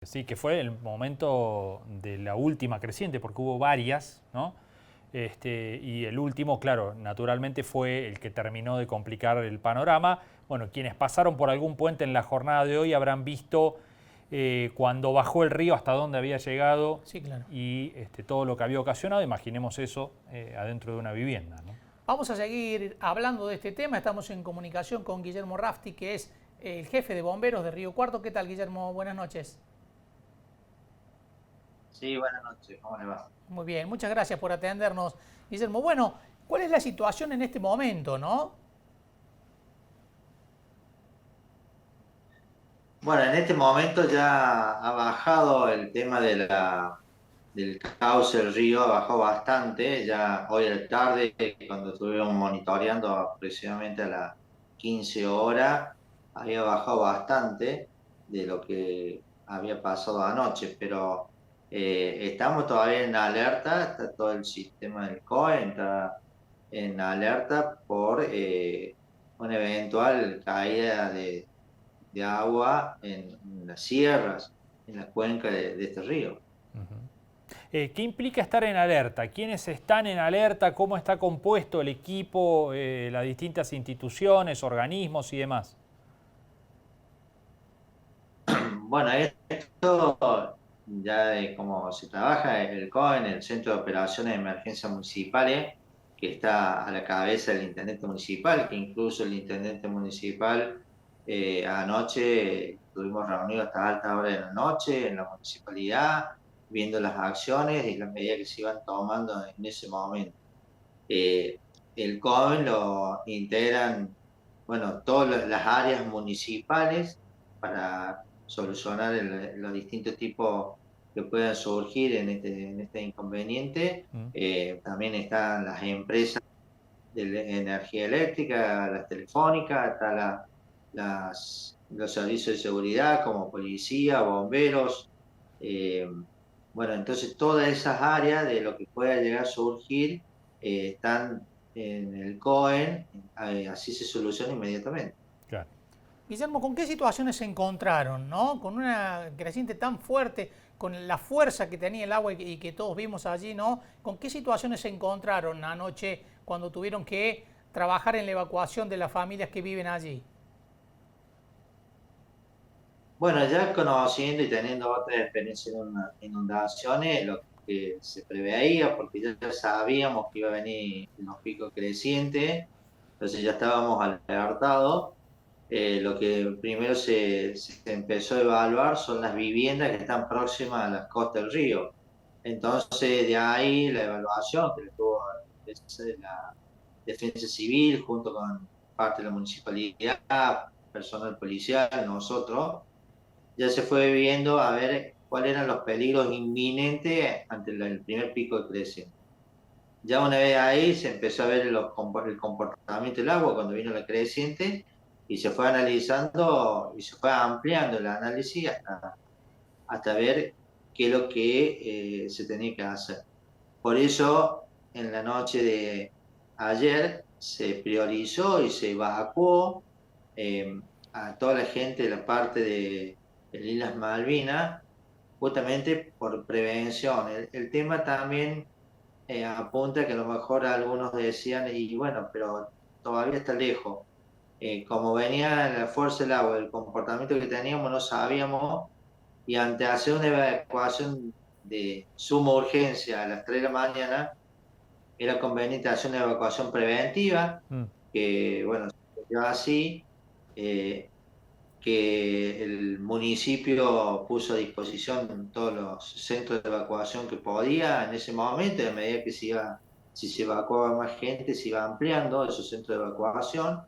Sí, que fue el momento de la última creciente, porque hubo varias, ¿no? Y el último, claro, naturalmente fue el que terminó de complicar el panorama. Bueno, quienes pasaron por algún puente en la jornada de hoy habrán visto cuando bajó el río hasta dónde había llegado. Sí, claro. Y todo lo que había ocasionado. Imaginemos eso adentro de una vivienda, ¿no? Vamos a seguir hablando de este tema. Estamos en comunicación con Guillermo Rafti, que es el jefe de bomberos de Río Cuarto. ¿Qué tal, Guillermo? Buenas noches. Sí, buenas noches, ¿cómo le va? Muy bien, muchas gracias por atendernos, Guillermo. Bueno, ¿cuál es la situación en este momento, no? Bueno, en este momento ya ha bajado el tema del cauce del río, ha bajado bastante. Ya hoy a la tarde, cuando estuvimos monitoreando aproximadamente a las 15 horas, había bajado bastante de lo que había pasado anoche, pero estamos todavía en alerta, está todo el sistema del COE, está en alerta por una eventual caída de agua en las sierras, en la cuenca de este río. ¿Qué implica estar en alerta? ¿Quiénes están en alerta? ¿Cómo está compuesto el equipo, las distintas instituciones, organismos y demás? Bueno, esto ya de cómo se trabaja el COEN, el Centro de Operaciones de Emergencia Municipales, que está a la cabeza del intendente municipal, que incluso el intendente municipal anoche estuvimos reunidos hasta alta hora de la noche en la municipalidad, viendo las acciones y las medidas que se iban tomando en ese momento. Eh, el COEN lo integran, bueno, todas las áreas municipales para solucionar los distintos tipos que puedan surgir en este inconveniente. Mm. También están las empresas de energía eléctrica, las telefónicas, están los servicios de seguridad como policía, bomberos. eh, bueno, entonces todas esas áreas de lo que pueda llegar a surgir están en el COEN, así se soluciona inmediatamente. Claro. Guillermo, ¿con qué situaciones se encontraron, no? Con una creciente tan fuerte, con la fuerza que tenía el agua y que todos vimos allí, ¿no? ¿Con qué situaciones se encontraron anoche cuando tuvieron que trabajar en la evacuación de las familias que viven allí? Bueno, ya conociendo y teniendo otras experiencias en inundaciones, lo que se preveía, porque ya sabíamos que iba a venir los picos crecientes, entonces ya estábamos alertados. Lo que primero se empezó a evaluar son las viviendas que están próximas a las costas del río. Entonces, de ahí la evaluación que le tuvo la Defensa Civil junto con parte de la municipalidad, personal policial, nosotros ya se fue viendo a ver cuáles eran los peligros inminentes ante el primer pico de creciente. Ya una vez ahí se empezó a ver el comportamiento del agua cuando vino la creciente y se fue analizando y se fue ampliando el análisis hasta ver qué es lo que se tenía que hacer. Por eso, en la noche de ayer se priorizó y se evacuó eh, a toda la gente de la parte de Islas Malvinas, justamente por prevención. El tema también apunta que a lo mejor algunos decían, y bueno, pero todavía está lejos. Como venía la fuerza del agua, el comportamiento que teníamos, no sabíamos, y ante hacer una evacuación de suma urgencia a las 3 de la mañana, era conveniente hacer una evacuación preventiva, Mm. que bueno, se dio así, eh, que el municipio puso a disposición todos los centros de evacuación que podía en ese momento, y a medida que si se evacuaba más gente, se iba ampliando esos centros de evacuación,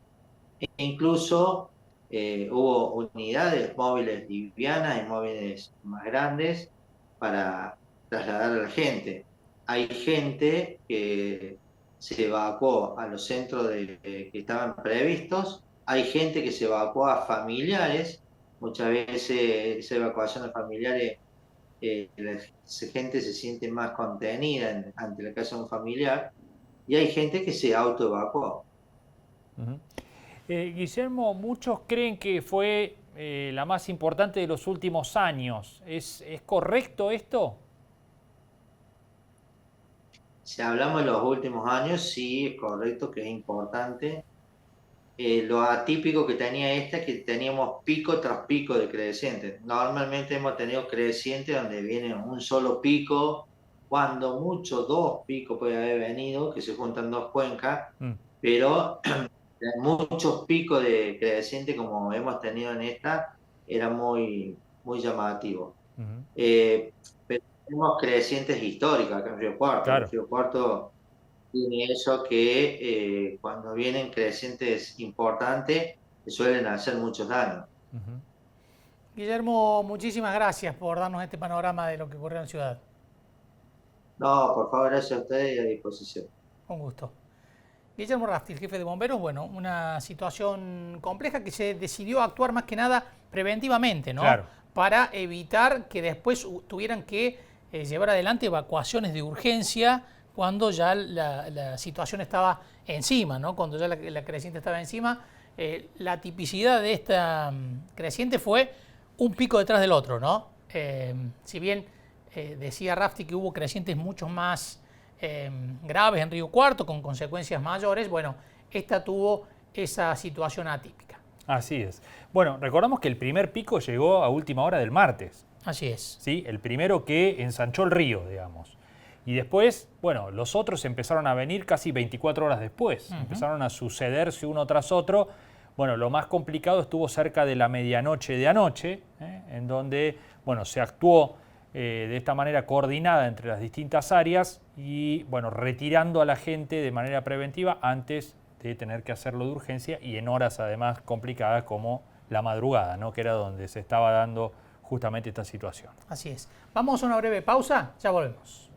e incluso hubo unidades móviles livianas y móviles más grandes para trasladar a la gente. Hay gente que se evacuó a los centros que estaban previstos, hay gente que se evacuó a familiares, muchas veces esa evacuación a familiares, la gente se siente más contenida ante la casa de un familiar, y hay gente que se autoevacuó. Guillermo, muchos creen que fue la más importante de los últimos años. ¿Es correcto esto? Si hablamos de los últimos años, sí, es correcto que es importante. Lo atípico que tenía esta es que teníamos pico tras pico de crecientes. Normalmente hemos tenido crecientes donde viene un solo pico, cuando mucho dos picos puede haber venido, que se juntan dos cuencas, Mm, pero muchos picos de creciente como hemos tenido en esta, era muy, muy llamativo. ujú. Pero tenemos crecientes históricas acá en Río Cuarto. El Claro. Río Cuarto tiene eso que cuando vienen crecientes importantes suelen hacer muchos daños. Ujú. Guillermo, muchísimas gracias por darnos este panorama de lo que ocurrió en la ciudad. No, por favor, gracias a ustedes y a disposición. Un gusto. Guillermo Rafti, el jefe de bomberos, bueno, una situación compleja que se decidió actuar más que nada preventivamente, ¿no? Claro. Para evitar que después tuvieran que llevar adelante evacuaciones de urgencia cuando ya la situación estaba encima, ¿no? Cuando ya la creciente estaba encima. La tipicidad de esta creciente fue un pico detrás del otro, ¿no? Si bien decía Rafti que hubo crecientes mucho más graves en Río Cuarto, con consecuencias mayores, bueno, esta tuvo esa situación atípica. Así es. Bueno, recordamos que el primer pico llegó a última hora del martes, Así es. ¿sí? El primero que ensanchó el río, digamos. Y después, bueno, los otros empezaron a venir casi 24 horas después. Empezaron a sucederse uno tras otro. Bueno, lo más complicado estuvo cerca de la medianoche de anoche, en donde, bueno, se actuó de esta manera coordinada entre las distintas áreas y, bueno, retirando a la gente de manera preventiva antes de tener que hacerlo de urgencia y en horas además complicadas como la madrugada, ¿no? Que era donde se estaba dando justamente esta situación. Así es. Vamos a una breve pausa, ya volvemos.